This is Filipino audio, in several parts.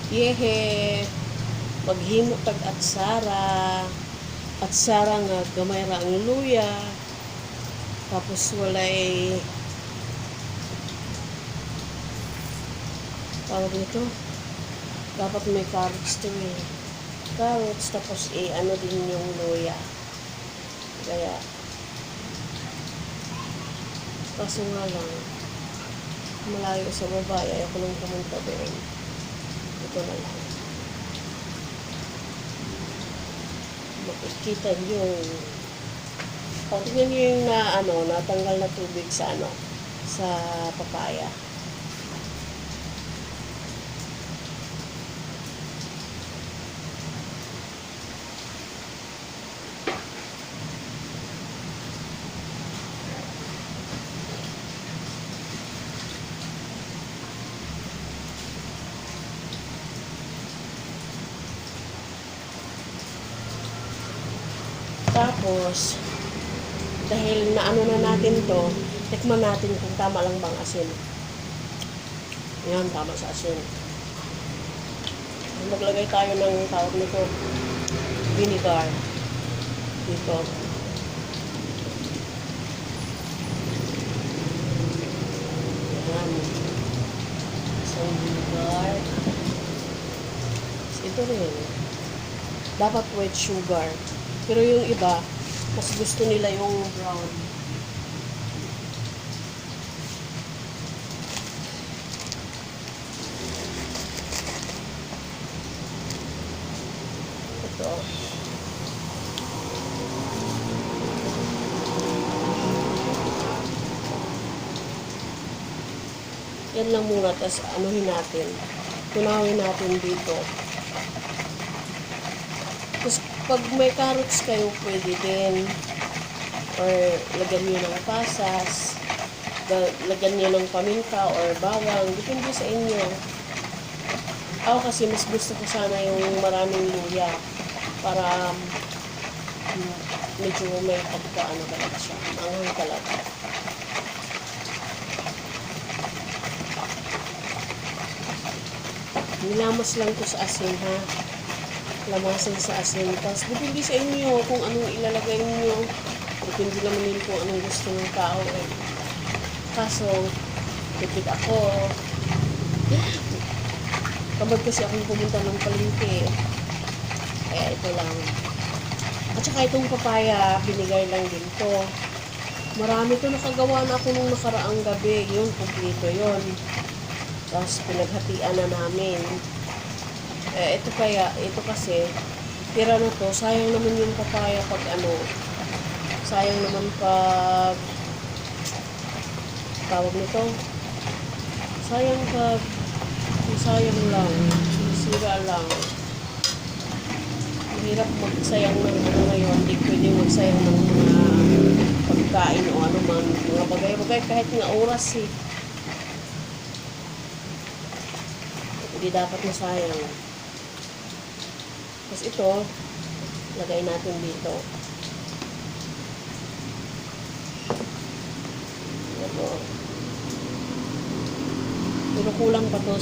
Yehe, maghimo tag atsara nga gamay ra ang luya, tapos walay tawag nito, dapat may carrots to eh. Carrots, tapos ano din yung luya. Kaya, kaso nga lang, malayo sa baba, ayaw ko nang pumunta doon. Ito na lang. Makikita yung tingnan nyo yung natanggal na tubig sa sa papaya. Tapos, dahil naano na natin to, tikman natin kung tama lang bang asin. Yan, tama sa asin. Maglagay tayo ng tawag nito, vinegar. Dito. Yan. Isang vinegar. Ito rin. Dapat white sugar. Pero yung iba, mas gusto nila yung brown. Ito. Yan lang muna, tapos anuhin natin. Tunawin natin dito. Tapos pag may carrots kayo, pwede din. Or lagyan nyo ng pasas. Lagyan nyo ng paminta or bawang. Depende sa inyo. Ako kasi mas gusto ko sana yung maraming luya. Para medyo may pagkaano talaga siya. Manghang talaga. Nilamas lang ko sa asin ha. Lamasin sa asin. Tapos, depende sa inyo kung anong ilalagay niyo. Depende naman din kung anong gusto ng tao eh. Kaso, tipid ako. Kabag kasi akong pumunta ng palengke. Kaya ito lang. At saka itong papaya, binigay lang din to. Marami to, nakagawa na ako nung nakaraang gabi. Yun, kumplito yun. Tapos, pinaghatian na namin. Ito kasi, tira na to, sayang naman yung papaya pag sayang naman pag, tawag nito, sayang lang, sira lang. Mahirap magsayang ng ngayon, hindi pwede magsayang ng mga pagkain o ano man, mga bagay-bagay, kahit nga oras eh. Hindi dapat masayang. Tapos ito, lagay natin dito. Ito. Pero kulang pa to.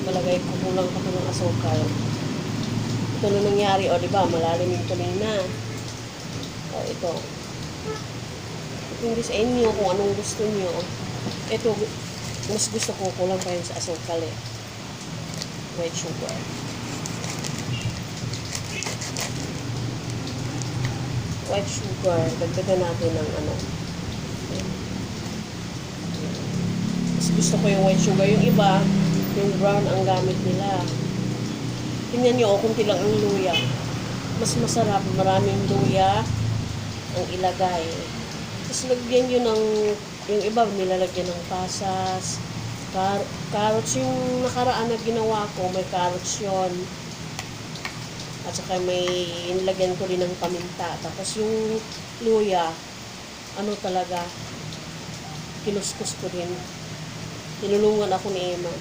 Palagay ko kulang pa to ng asukal. Ito na nangyari. O, diba? Malalim yung tuloy na. O, ito. Hindi sa inyo kung anong gusto nyo. Ito, mas gusto ko kulang pa yun sa asukal eh. White sugar. White sugar, dagdagan natin ng mas gusto ko yung white sugar. Yung iba, yung brown ang gamit nila. Tingnan nyo, kunti lang ang luya. Mas masarap, maraming luya ang ilagay. Tapos lagyan nyo ng, yung iba nilalagyan ng pasas, carrots. Yung nakaraan na ginawa ko, may carrots yun. At saka may nilagyan ko rin ng paminta. Tapos yung luya, talaga, kinuskus ko rin. Tinulungan ako ni Emma.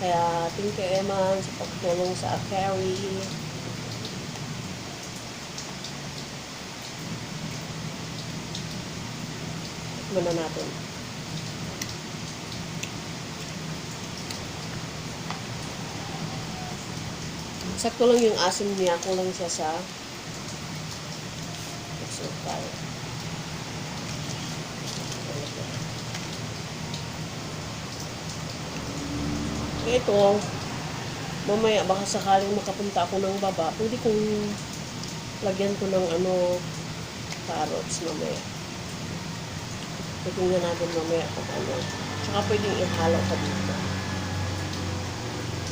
Kaya, thank you Emma sa pagtulong sa carry. Muna natin. Sakto lang yung asim niya. Kulang siya sa sukal. Ito, mamaya baka sakaling makapunta ako ng baba, pwede kong lagyan ko ng carrots mamaya. Tingnan natin mamaya kung ano. Tsaka pwedeng ihalo ka dito.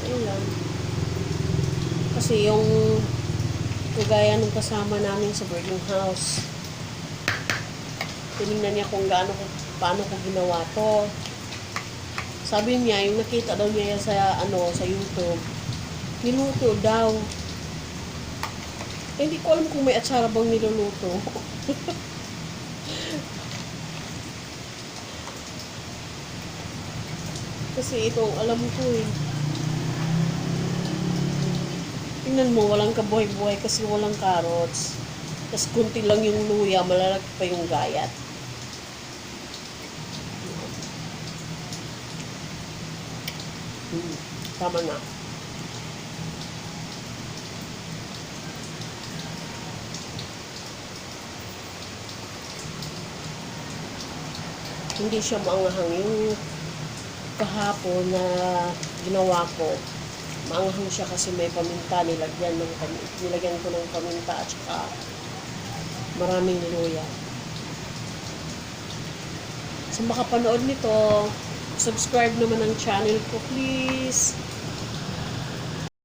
Ayun lang. Kasi yung kagaya nung kasama namin sa boarding house, tinignan niya kung paano ko ginawa to. Sabi niya, yung nakita daw niya sa sa YouTube, niluto daw. Eh, hindi ko alam kung may atsara bang niluluto. Kasi itong alam ko eh. Tingnan mo, walang kabuhay-buhay kasi walang carrots. Tapos kunti lang yung luya, malalaki pa yung gayat. Tama na. Hindi siya maanghang. Yung kahapon na ginawa ko, maanghang siya kasi may paminta. Nilagyan ko ng paminta at saka maraming luya. Sa makapanood nito, subscribe naman ang channel ko please.